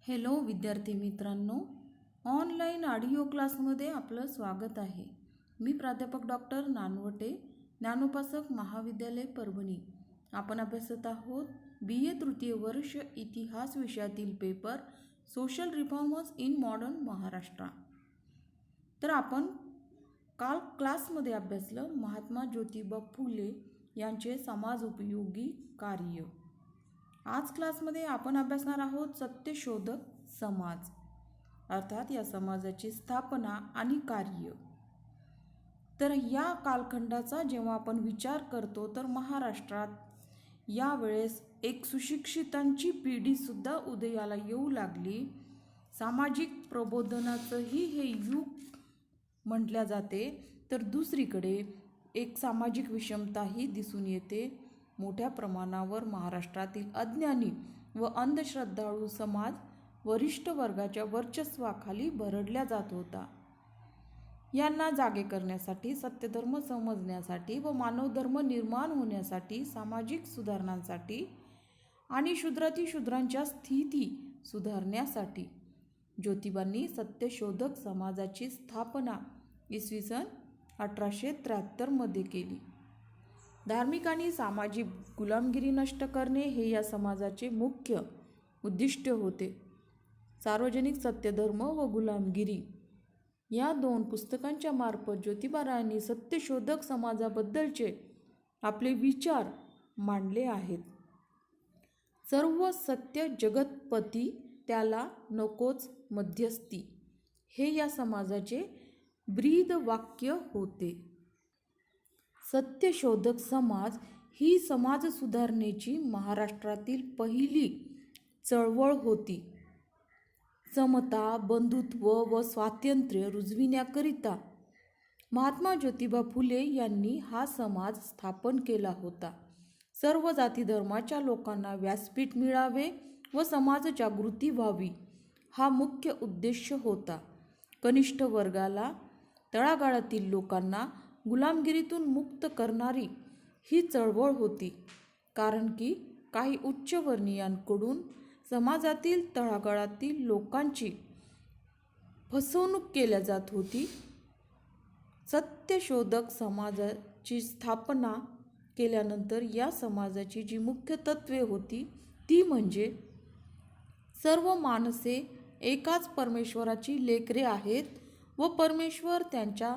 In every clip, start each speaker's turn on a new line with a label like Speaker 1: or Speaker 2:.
Speaker 1: Hello विद्यार्थी मित्रांनो, online audio क्लासमध्ये आपलं स्वागत आहे. मी प्राध्यापक डॉक्टर नानवटे, ज्ञानोपासक महाविद्यालय परभणी. आपण अभ्यासत आहोत BA तृतीय वर्ष इतिहास विषयातील paper social reformers in modern Maharashtra. तर आपण काल क्लासमध्ये अभ्यासलं महात्मा ज्योतिबा फुले यांचे समाज उपयोगी कार्य. आज क्लासमध्ये आपण अभ्यासणार आहोत सत्यशोधक समाज, अर्थात या समाजाची स्थापना आणि कार्य. तर या कालखंडाचा जेव्हा आपण विचार करतो तर महाराष्ट्रात यावेळेस एक सुशिक्षितांची पिढीसुद्धा उदयाला येऊ लागली. सामाजिक प्रबोधनाचंही हे युग म्हटल्या जाते. तर दुसरीकडे एक सामाजिक विषमताही दिसून येते. मोठ्या प्रमाणावर महाराष्ट्रातील अज्ञानी व अंधश्रद्धाळू समाज वरिष्ठ वर्गाच्या वर्चस्वाखाली भरडल्या जात होता. यांना जागे करण्यासाठी, सत्यधर्म समजण्यासाठी व मानवधर्म निर्माण होण्यासाठी, सामाजिक सुधारणांसाठी आणि शूद्रातिशूद्रांच्या स्थिती सुधारण्यासाठी ज्योतिबांनी सत्यशोधक समाजाची स्थापना इसवी 1873 केली. धार्मिक आणि सामाजिक गुलामगिरी नष्ट करणे हे या समाजाचे मुख्य उद्दिष्ट होते. सार्वजनिक सत्यधर्म व गुलामगिरी या 2 पुस्तकांच्या मार्फत ज्योतिबारायांनी सत्यशोधक समाजाबद्दलचे आपले विचार मांडले आहेत. सर्व सत्य जगतपती त्याला नकोच मध्यस्थी हे या समाजाचे ब्रीद वाक्य होते. सत्यशोधक समाज ही समाज सुधारणेची महाराष्ट्रातील पहिली चळवळ होती. समता, बंधुत्व व स्वातंत्र्य रुजविण्याकरिता महात्मा ज्योतिबा फुले यांनी हा समाज स्थापन केला होता. सर्व जाती धर्माच्या लोकांना व्यासपीठ मिळावे व समाज जागृती व्हावी हा मुख्य उद्देश होता. कनिष्ठ वर्गाला, तळागाळातील लोकांना गुलामगिरीतून मुक्त करणारी ही चळवळ होती. कारण की काही उच्चवर्णीयांकडून समाजातील तळागाळातील लोकांची फसवणूक केल्या जात होती. सत्यशोधक समाजाची स्थापना केल्यानंतर या समाजाची जी मुख्य तत्त्वे होती ती म्हणजे सर्व माणसे एकाच परमेश्वराची लेकरे आहेत व परमेश्वर त्यांच्या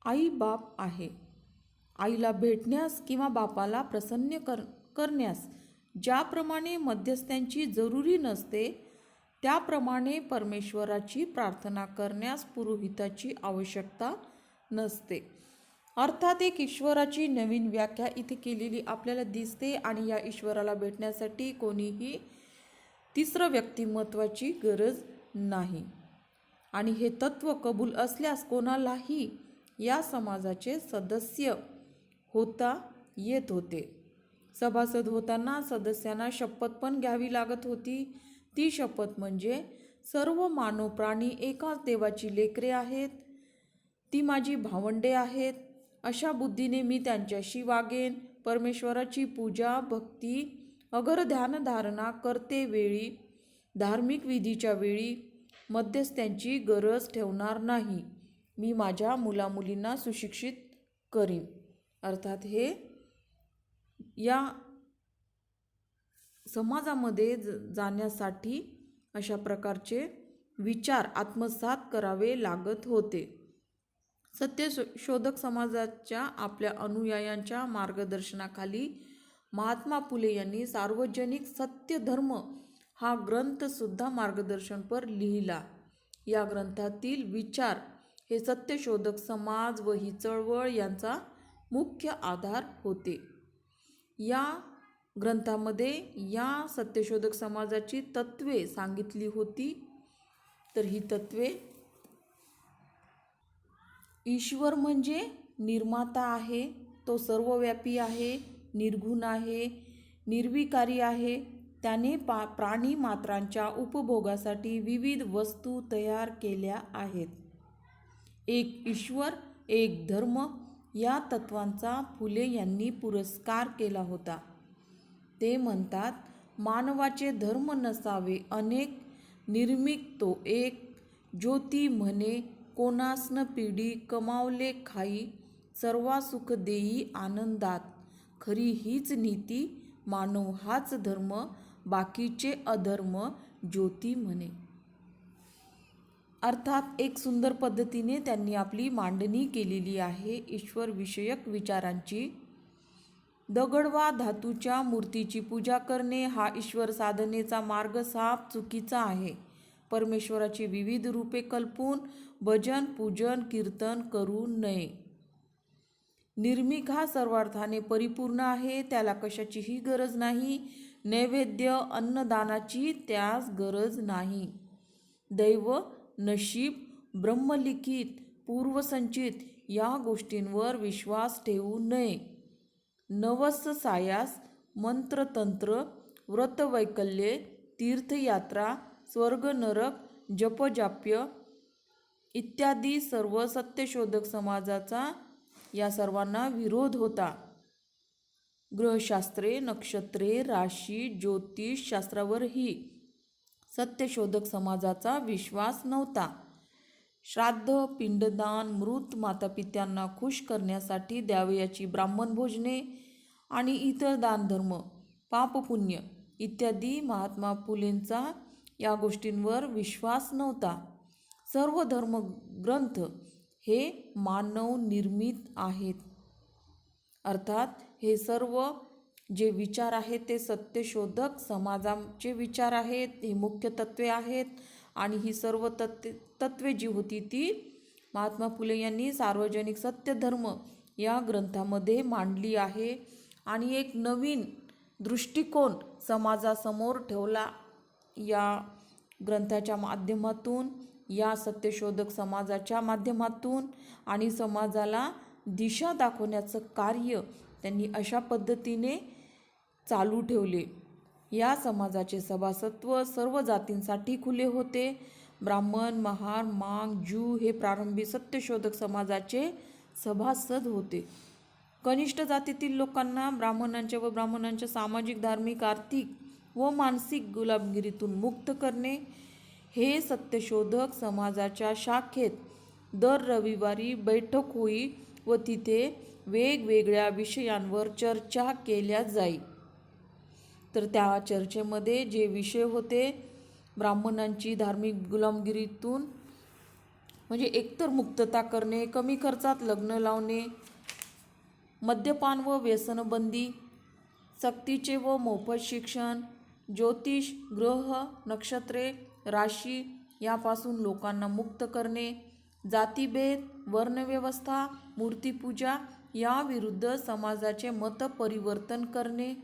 Speaker 1: आई बाप आहे. आईला भेटण्यास किंवा बापाला प्रसन्न करण्यास ज्याप्रमाणे मध्यस्थ्यांची जरुरी नसते त्याप्रमाणे परमेश्वराची प्रार्थना करण्यास पुरोहिताची आवश्यकता नसते. अर्थात एक ईश्वराची नवीन व्याख्या इथे केलेली आपल्याला दिसते आणि या ईश्वराला भेटण्यासाठी कोणीही तिसरं व्यक्तिमत्वाची गरज नाही. आणि हे तत्त्व कबूल असल्यास कोणालाही या समाजाचे सदस्य होता येत होते. सभासद होताना सदस्यांना शपथ पण घ्यावी लागत होती. ती शपथ म्हणजे सर्व मानव प्राणी एकाच देवाची लेकरे आहेत, ती माझी भावंडे आहेत, अशा बुद्धीने मी त्यांच्याशी वागेन. परमेश्वराची पूजा, भक्ती, अगर ध्यानधारणा करते वेळी, धार्मिक विधीच्या वेळी मध्यस्थ्यांची गरज ठेवणार नाही. मी माझ्या मुलामुलींना सुशिक्षित करीन. अर्थात हे या समाजामध्ये जाण्यासाठी अशा प्रकारचे विचार आत्मसात करावे लागत होते. सत्यशोधक समाजाच्या आपल्या अनुयायांच्या मार्गदर्शनाखाली महात्मा फुले यांनी सार्वजनिक सत्यधर्म हा ग्रंथसुद्धा मार्गदर्शनपर लिहिला. या ग्रंथातील विचार हे सत्यशोधक समाज व ही चळवळ यांचा मुख्य आधार होते. या ग्रंथामध्ये या सत्यशोधक समाजाची तत्त्वे सांगितली होती. तर ही तत्त्वे, ईश्वर म्हणजे निर्माता आहे, तो सर्वव्यापी आहे, निर्गुण आहे, निर्विकारी आहे. त्याने प्राणी मात्रांच्या उपभोगासाठी विविध वस्तू तयार केल्या आहेत. एक ईश्वर, एक धर्म या तत्वांचा फुले यांनी पुरस्कार केला होता. ते म्हणतात, मानवाचे धर्म नसावे अनेक, निर्मिक तो एक, ज्योती म्हणे कोणास न पिढी, कमावले खाई सर्वा सुख देई आनंदात. खरी हीच नीती, मानव हाच धर्म, बाकीचे अधर्म, ज्योती म्हणे. अर्थात एक सुंदर पद्धतीने त्यांनी आपली मांडणी केलेली आहे ईश्वर विषयक विचारांची. दगड वा धातूच्या मूर्तीची पूजा करणे हा ईश्वर साधनेचा मार्ग साफ चुकीचा आहे. परमेश्वराची विविध रूपे कल्पून भजन, पूजन, कीर्तन करू नये. निर्मिक हा सर्वार्थाने परिपूर्ण आहे, त्याला कशाचीही गरज नाही. नैवेद्य, अन्नदानाची त्यास गरज नाही. दैव, नशीब, ब्रह्मलिखित, पूर्वसंचित या गोष्टींवर विश्वास ठेवू नये. नवस सायास, मंत्रतंत्र, व्रतवैकल्ये, तीर्थयात्रा, स्वर्ग नरक, जपजाप्य इत्यादी सर्व सत्यशोधक समाजाचा या सर्वांना विरोध होता. ग्रहशास्त्रे, नक्षत्रे, राशी, ज्योतिष शास्त्रावरही सत्यशोधक समाजाचा विश्वास नव्हता. श्राद्ध, पिंडदान, मृत मातापित्यांना खुश करण्यासाठी द्यावयाची ब्राह्मण भोजने आणि इतर दानधर्म, पापपुण्य इत्यादी महात्मा फुलेंचा या गोष्टींवर विश्वास नव्हता. सर्व धर्मग्रंथ हे मानव निर्मित आहेत. अर्थात हे सर्व जे विचार आहेत ते सत्यशोधक समाजाचे विचार आहेत, हे मुख्य तत्वे आहेत. आणि ही सर्व तत्वे जी होती ती महात्मा फुले यांनी सार्वजनिक सत्यधर्म या ग्रंथामध्ये मांडली आहे. आणि एक नवीन दृष्टिकोन समाजासमोर ठेवला या ग्रंथाच्या माध्यमातून, या सत्यशोधक समाजाच्या माध्यमातून. आणि समाजाला दिशा दाखवण्याचं कार्य त्यांनी अशा पद्धतीने चालू ठेवले. या समाजाचे सभासत्व सर्व जातींसाठी खुले होते. ब्राह्मण, महार, मांग, ज्यू हे प्रारंभी सत्यशोधक समाजाचे सभासद होते. कनिष्ठ जातीतील लोकांना ब्राह्मणांच्या व ब्राह्मणांच्या सामाजिक, धार्मिक, आर्थिक व मानसिक गुलामगिरीतून मुक्त करणे हे सत्यशोधक समाजाच्या शाखेत दर रविवारी बैठक होई व तिथे वेगवेगळ्या विषयांवर चर्चा केल्या जाई. तर त्या चर्चेमध्ये जे विषय होते, ब्राह्मणांची धार्मिक गुलामगिरीतून म्हणजे एकतर मुक्तता करणे, कमी खर्चात लग्न लावणे, मद्यपान व व्यसनबंदी, सक्तीचे व मोफत शिक्षण, ज्योतिष, ग्रह, नक्षत्रे, राशी यापासून लोकांना मुक्त करणे, जातीभेद, वर्णव्यवस्था, मूर्तिपूजा याविरुद्ध समाजाचे मत परिवर्तन करणे.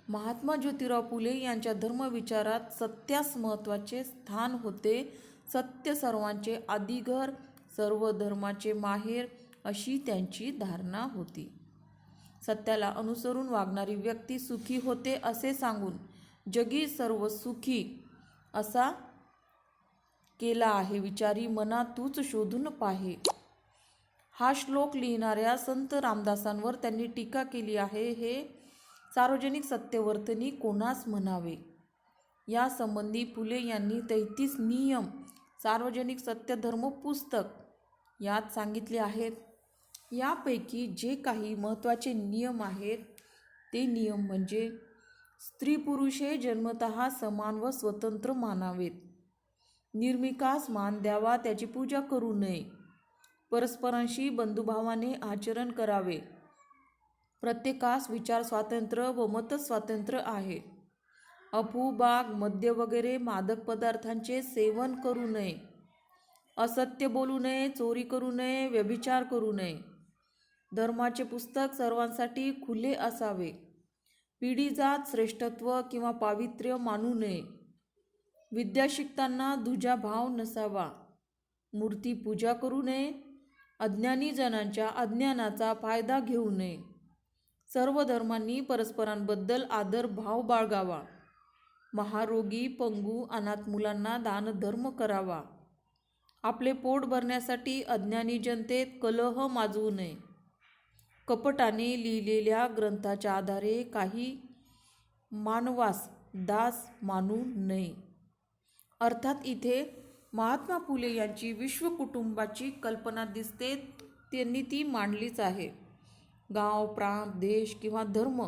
Speaker 1: महात्मा ज्योतिराव फुले यांच्या धर्मविचारात सत्यास महत्त्वाचे स्थान होते. सत्य सर्वांचे आदिघर, सर्व धर्माचे माहेर अशी त्यांची धारणा होती. सत्याला अनुसरून वागणारी व्यक्ती सुखी होते असे सांगून जगी सर्व सुखी असा केला आहे विचारी मना तूच शोधून पाहे. हा श्लोक लिहिणाऱ्या संत रामदासांवर त्यांनी टीका केली आहे. हे सार्वजनिक सत्यवर्तनी कोणास म्हणावे या संबंधी फुले यांनी 33 नियम सार्वजनिक सत्यधर्म पुस्तक यात सांगितले आहेत. यापैकी जे काही महत्त्वाचे नियम आहेत ते नियम म्हणजे स्त्री पुरुषे जन्मतः समान व स्वतंत्र मानावेत. निर्मिकास मान द्यावा, त्याची पूजा करू नये. परस्परांशी बंधुभावाने आचरण करावे. प्रत्येकास विचार स्वातंत्र्य व मत स्वातंत्र्य आहे. अफू, बाग, मद्य वगैरे मादक पदार्थांचे सेवन करू नये. असत्य बोलू नये, चोरी करू नये, व्यभिचार करू नये. धर्माचे पुस्तक सर्वांसाठी खुले असावे. पिढी जात श्रेष्ठत्व किंवा पावित्र्य मानू नये. विद्या शिकताना दुजाभाव नसावा. मूर्ती पूजा करू नये. अज्ञानी जनांच्या अज्ञानाचा फायदा घेऊ नये. सर्व धर्मांनी परस्परांबद्दल आदर भाव बाळगावा. महारोगी, पंगू, अनाथ मुलांना दानधर्म करावा. आपले पोट भरण्यासाठी अज्ञानी जनतेत कलह माजवू नये. कपटाने लिहिलेल्या ग्रंथाच्या आधारे काही मानवास दास मानू नये. अर्थात इथे महात्मा फुले यांची विश्वकुटुंबाची कल्पना दिसते, त्यांनी ती मांडलीच आहे. गाव, प्रांत, देश किंवा धर्म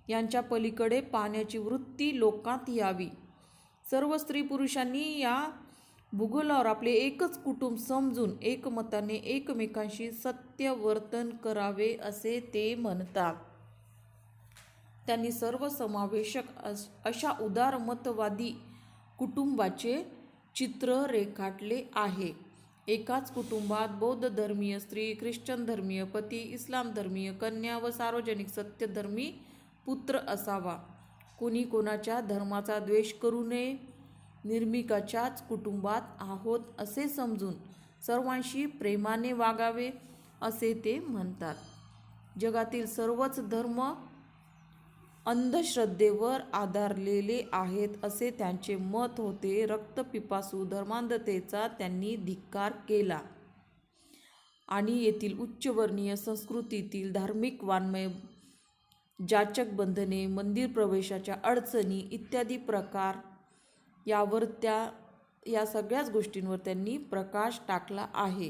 Speaker 1: यांच्या पलीकडे पाहण्याची वृत्ती लोकांत यावी. सर्व स्त्री पुरुषांनी या भूगोलावर आपले एकच कुटुंब समजून एकमताने एकमेकांशी सत्य वर्तन करावे असे ते म्हणतात. त्यांनी सर्वसमावेशक अशा उदारमतवादी कुटुंबाचे चित्र रेखाटले आहे. एकाच कुटुंबात बौद्ध धर्मीय स्त्री, ख्रिश्चन धर्मीय पती, इस्लाम धर्मीय कन्या व सार्वजनिक सत्यधर्मी पुत्र असावा. कोणी कोणाच्या धर्माचा द्वेष करू नये. निर्मिकाच्याच कुटुंबात आहोत असे समजून सर्वांशी प्रेमाने वागावे असे ते म्हणतात. जगातील सर्वच धर्म अंधश्रद्धेवर आधारलेले आहेत असे त्यांचे मत होते. रक्तपिपासू धर्मांधतेचा त्यांनी धिक्कार केला आणि येथील उच्चवर्णीय संस्कृतीतील धार्मिक वाङ्मय, जाचक बंधने, मंदिर प्रवेशाच्या अडचणी इत्यादी प्रकार या सगळ्याच गोष्टींवर त्यांनी प्रकाश टाकला आहे.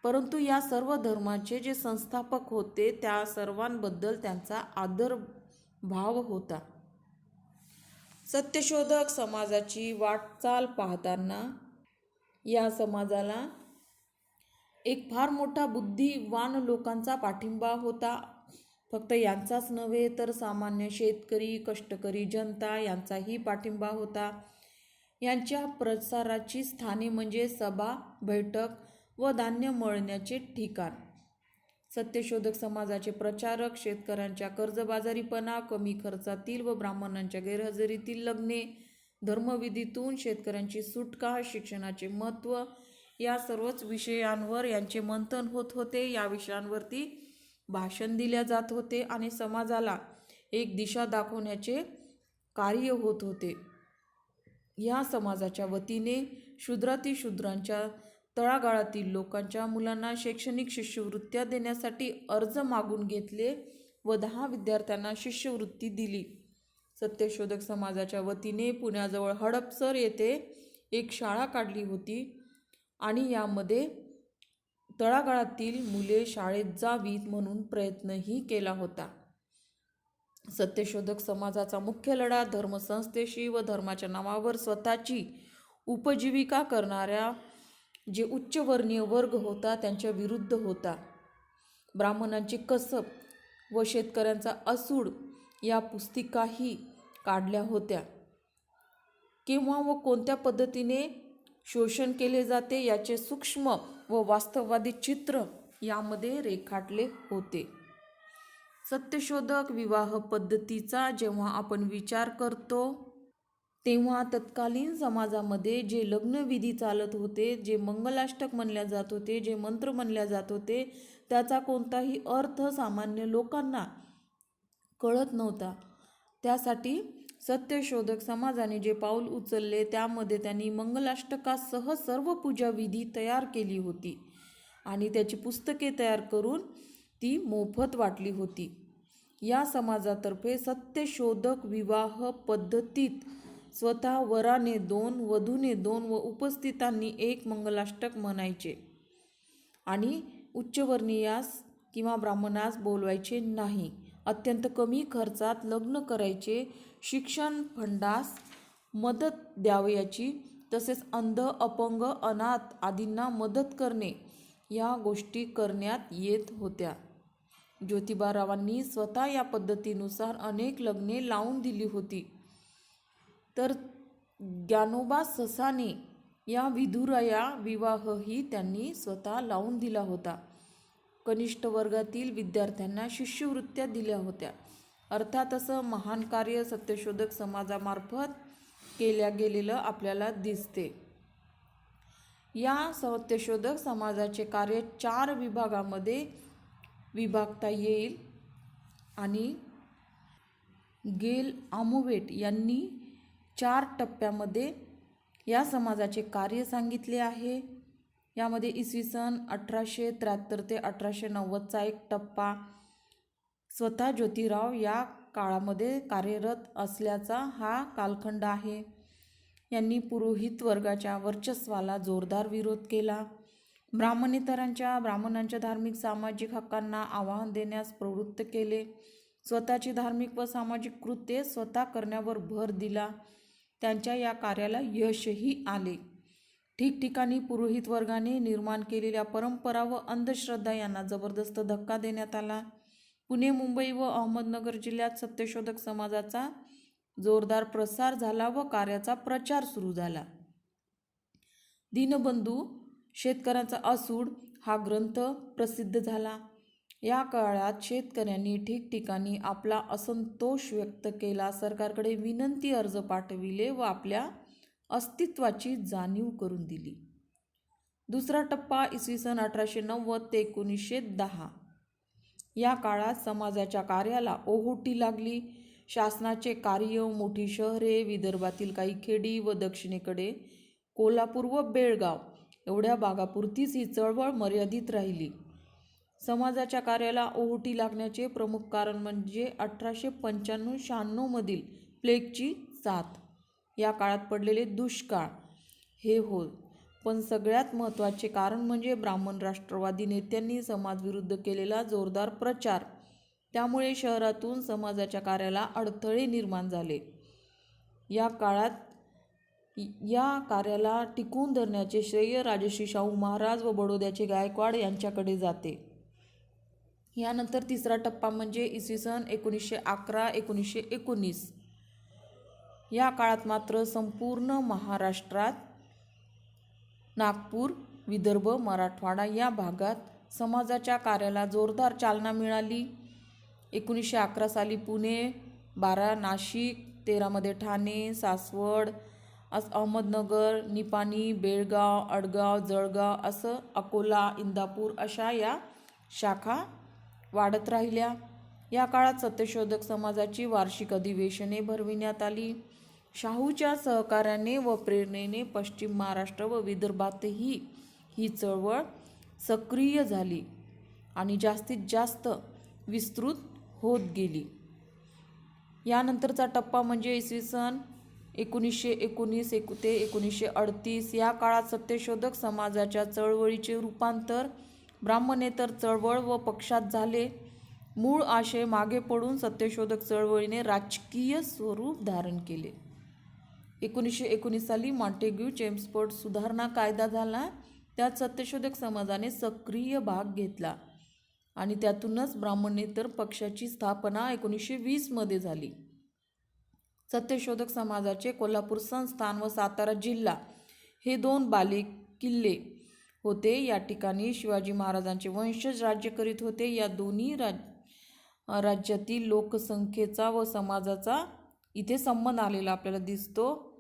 Speaker 1: परंतु या सर्व धर्माचे जे संस्थापक होते त्या सर्वांबद्दल त्यांचा आदरभाव होता. सत्यशोधक समाजाची वाटचाल पाहताना या समाजाला एक फार मोठा बुद्धिवान लोकांचा पाठिंबा होता. फक्त यांचाच नव्हे तर सामान्य शेतकरी, कष्टकरी जनता यांचाही पाठिंबा होता. यांच्या प्रसाराची स्थाने म्हणजे सभा, बैठक व धान्य मळण्याचे ठिकाण. सत्यशोधक समाजाचे प्रचारक शेतकऱ्यांच्या कर्जबाजारीपणा, कमी खर्चातील व ब्राह्मणांच्या गैरहजेरीतील लग्ने, धर्मविधीतून शेतकऱ्यांची सुटका, शिक्षणाचे महत्त्व या सर्वच विषयांवर यांचे मंथन होत होते. या विषयांवरती भाषण दिल्या जात होते आणि समाजाला एक दिशा दाखवण्याचे कार्य होत होते. या समाजाच्या वतीने शूद्रातिशूद्रांच्या तळागाळातील लोकांच्या मुलांना शैक्षणिक शिष्यवृत्त्या देण्यासाठी अर्ज मागून घेतले व 10 विद्यार्थ्यांना शिष्यवृत्ती दिली. सत्यशोधक समाजाच्या वतीने पुण्याजवळ हडपसर येथे एक शाळा काढली होती आणि यामध्ये तळागाळातील मुले शाळेत जावीत म्हणून प्रयत्नही केला होता. सत्यशोधक समाजाचा मुख्य लढा धर्मसंस्थेशी व धर्माच्या नावावर स्वतःची उपजीविका करणाऱ्या जे उच्चवर्णीय वर्ग होता त्यांच्या विरुद्ध होता. ब्राह्मणांची कसब व शेतकऱ्यांचा असूड या पुस्तिकाही काढल्या होत्या. केव्हा व कोणत्या पद्धतीने शोषण केले जाते याचे सूक्ष्म व वास्तववादी चित्र यामध्ये रेखाटले होते. सत्यशोधक विवाह पद्धतीचा जेव्हा आपण विचार करतो तेव्हा तत्कालीन समाजामध्ये जे लग्नविधी चालत होते, जे मंगलाष्टक म्हणल्या जात होते, जे मंत्र म्हणल्या जात होते, त्याचा कोणताही अर्थ सामान्य लोकांना कळत नव्हता. त्यासाठी सत्यशोधक समाजाने जे पाऊल उचलले त्यामध्ये त्यांनी मंगलाष्टकासह सर्व पूजाविधी तयार केली होती आणि त्याची पुस्तके तयार करून ती मोफत वाटली होती. या समाजातर्फे सत्यशोधक विवाह पद्धतीत स्वतः वराने 2, वधूने 2 व उपस्थितांनी 1 मंगलाष्टक म्हणायचे आणि उच्चवर्णीयास किंवा ब्राह्मणास बोलवायचे नाही. अत्यंत कमी खर्चात लग्न करायचे. शिक्षण फंडास मदत द्यावयाची, तसेच अंध, अपंग, अनाथ आदींना मदत करणे या गोष्टी करण्यात येत होत्या. ज्योतिबारावांनी स्वतः या पद्धतीनुसार अनेक लग्ने लावून दिली होती. तर ज्ञानोबा ससाने या विधुराया विवाहही त्यांनी स्वतः लावून दिला होता. कनिष्ठ वर्गातील विद्यार्थ्यांना शिष्यवृत्त्या दिल्या होत्या. अर्थात असं महान कार्य सत्यशोधक समाजामार्फत केल्या गेलेलं आपल्याला दिसते. या सत्यशोधक समाजाचे कार्य 4 विभागामध्ये विभागता येईल आणि गेल आमोवेट यांनी 4 टप्प्यामध्ये या समाजाचे कार्य सांगितले आहे. यामध्ये इसवी सन 1873 ते 1890चा एक टप्पा, स्वतः ज्योतिराव या काळामध्ये कार्यरत असल्याचा हा कालखंड आहे. यांनी पुरोहित वर्गाच्या वर्चस्वाला जोरदार विरोध केला. ब्राह्मणांच्या धार्मिक सामाजिक हक्कांना आव्हान देण्यास प्रवृत्त केले. स्वतःची धार्मिक व सामाजिक कृत्ये स्वतः करण्यावर भर दिला. त्यांच्या या कार्याला यशही आले. ठिकठिकाणी पुरोहित वर्गाने निर्माण केलेल्या परंपरा व अंधश्रद्धा यांना जबरदस्त धक्का देण्यात आला. पुणे, मुंबई व अहमदनगर जिल्ह्यात सत्यशोधक समाजाचा जोरदार प्रसार झाला व कार्याचा प्रचार सुरू झाला. दीनबंधू शेतकऱ्यांचा असूड हा ग्रंथ प्रसिद्ध झाला. या काळात शेतकऱ्यांनी ठिकठिकाणी आपला असंतोष व्यक्त केला, सरकारकडे विनंती अर्ज पाठविले व आपल्या अस्तित्वाची जाणीव करून दिली. दुसरा टप्पा इसवी सन 1890 ते 1910 या काळात समाजाच्या कार्याला ओहोटी लागली. शासनाचे कार्य, मोठी शहरे, विदर्भातील काही खेडी व दक्षिणेकडे कोल्हापूर व बेळगाव एवढ्या भागापुरतीच ही चळवळ मर्यादित राहिली. समाजाच्या कार्याला ओहोटी लागण्याचे प्रमुख कारण म्हणजे 1895-96 मधील प्लेगची साथ, या काळात पडलेले दुष्काळ हे होय. पण सगळ्यात महत्त्वाचे कारण म्हणजे ब्राह्मण राष्ट्रवादी नेत्यांनी समाजविरुद्ध केलेला जोरदार प्रचार. त्यामुळे शहरातून समाजाच्या कार्याला अडथळे निर्माण झाले. या कार्याला टिकवून धरण्याचे श्रेय राजश्री शाहू महाराज व बडोद्याचे गायकवाड यांच्याकडे जाते. यानंतर तिसरा टप्पा म्हणजे इसवी सन 1911-1919 या काळात मात्र संपूर्ण महाराष्ट्रात नागपूर, विदर्भ, मराठवाडा या भागात समाजाच्या कार्याला जोरदार चालना मिळाली. 1911 साली पुणे, 12 नाशिक, 13 मध्ये ठाणे, सासवड, अहमदनगर, निपाणी, बेळगाव, अडगाव, जळगाव असं अकोला, इंदापूर अशा या शाखा वाढत राहिल्या. या काळात सत्यशोधक समाजाची वार्षिक अधिवेशने भरविण्यात आली. शाहूच्या सहकार्याने व प्रेरणेने पश्चिम महाराष्ट्र व विदर्भातही ही चळवळ सक्रिय झाली आणि जास्तीत जास्त विस्तृत होत गेली. यानंतरचा टप्पा म्हणजे इसवी सन 1919 ते 1938 या काळात सत्यशोधक समाजाच्या चळवळीचे रूपांतर ब्राह्मणेतर चळवळ व पक्षात झाले. मूळ आशय मागे पडून सत्यशोधक चळवळीने राजकीय स्वरूप धारण केले. 1919 साली मॉन्टेग्यू चेम्सफोर्ड सुधारणा कायदा झाला. त्यात सत्यशोधक समाजाने सक्रिय भाग घेतला आणि त्यातूनच ब्राह्मणेतर पक्षाची स्थापना 1920 मध्ये झाली. सत्यशोधक समाजाचे कोल्हापूर संस्थान व सातारा जिल्हा हे 2 बालेकिल्ले होते. या ठिकाणी शिवाजी महाराजांचे वंशज राज्य करीत होते. या दोन्ही राज्यातील लोकसंख्येचा व समाजाचा इथे संबंध आलेला आपल्याला दिसतो.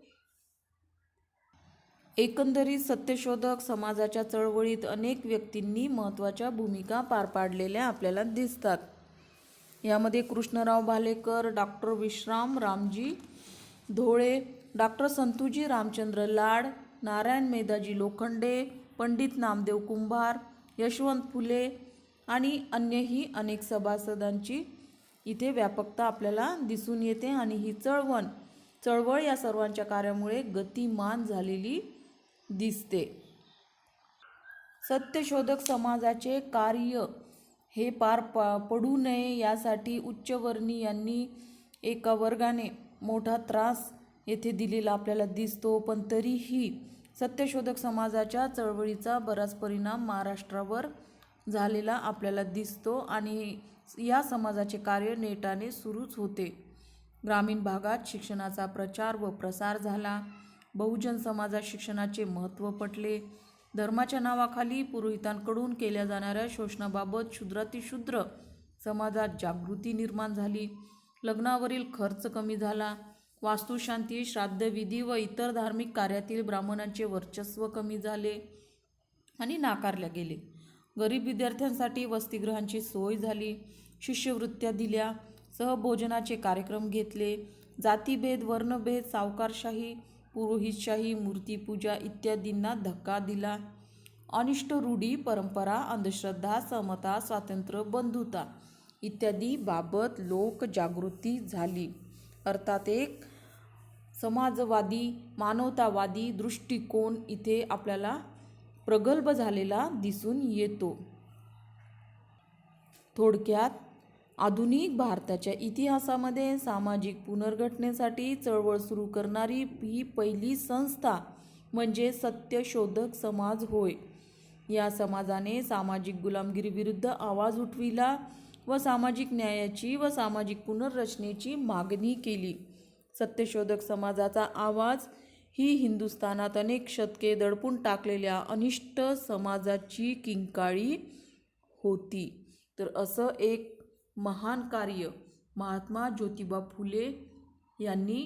Speaker 1: एकंदरीत सत्यशोधक समाजाच्या चळवळीत अनेक व्यक्तींनी महत्त्वाच्या भूमिका पार पाडलेल्या आपल्याला दिसतात. यामध्ये कृष्णराव भालेकर, डॉक्टर विश्राम रामजी धोळे, डॉक्टर संतुजी रामचंद्र लाड, नारायण मेधाजी लोखंडे, पंडित नामदेव कुंभार, यशवंत फुले आणि अन्यही अनेक सभासदांची इथे व्यापकता आपल्याला दिसून येते. आणि ही चळवळ या सर्वांच्या कार्यामुळे गतिमान झालेली दिसते. सत्यशोधक समाजाचे कार्य हे पार पडू नये यासाठी उच्चवर्णीयांनी एका वर्गाने मोठा त्रास येथे दिलेला आपल्याला दिसतो. पण तरीही सत्यशोधक समाजाच्या चळवळीचा बराच परिणाम महाराष्ट्रावर झालेला आपल्याला दिसतो आणि या समाजाचे कार्य नेटाने सुरूच होते. ग्रामीण भागात शिक्षणाचा प्रचार व प्रसार झाला. बहुजन समाजात शिक्षणाचे महत्त्व पटले. धर्माच्या नावाखाली पुरोहितांकडून केल्या जाणाऱ्या शोषणाबाबत शूद्रातिशूद्र समाजात जागृती निर्माण झाली. लग्नावरील खर्च कमी झाला. वास्तुशांती, श्राद्धविधी व इतर धार्मिक कार्यातील ब्राह्मणांचे वर्चस्व कमी झाले आणि नाकारले गेले. गरीब विद्यार्थ्यांसाठी वसतिगृहांची सोय झाली. शिष्यवृत्त्या दिल्या. सहभोजनाचे कार्यक्रम घेतले. जातीभेद, वर्णभेद, सावकारशाही, पुरोहितशाही, मूर्तीपूजा इत्यादींना धक्का दिला. अनिष्ट रूढी, परंपरा, अंधश्रद्धा, समता, स्वातंत्र्य, बंधुता इत्यादी बाबत लोकजागृती झाली. अर्थात एक समाजवादी मानवतावादी दृष्टिकोन इथे आपल्याला प्रगल्भ झालेला दिसून येतो. थोडक्यात आधुनिक भारताच्या इतिहासामध्ये सामाजिक पुनर्घटनेसाठी चळवळ सुरू करणारी ही पहिली संस्था म्हणजे सत्यशोधक समाज होय. या समाजाने सामाजिक गुलामगिरीविरुद्ध आवाज उठविला व सामाजिक न्यायाची व सामाजिक पुनर्रचनेची मागणी केली. सत्यशोधक समाजाचा आवाज ही हिंदुस्थानात अनेक शतके दडपून टाकलेल्या अनिष्ट समाजाची किंकाळी होती. तर असं एक महान कार्य महात्मा ज्योतिबा फुले यांनी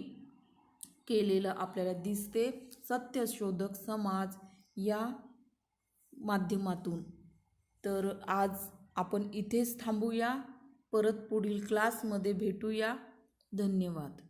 Speaker 1: केलेलं आपल्याला दिसते सत्यशोधक समाज या माध्यमातून. तर आज आपण इथेच थांबूया. परत पुढील क्लासमध्ये भेटूया. धन्यवाद.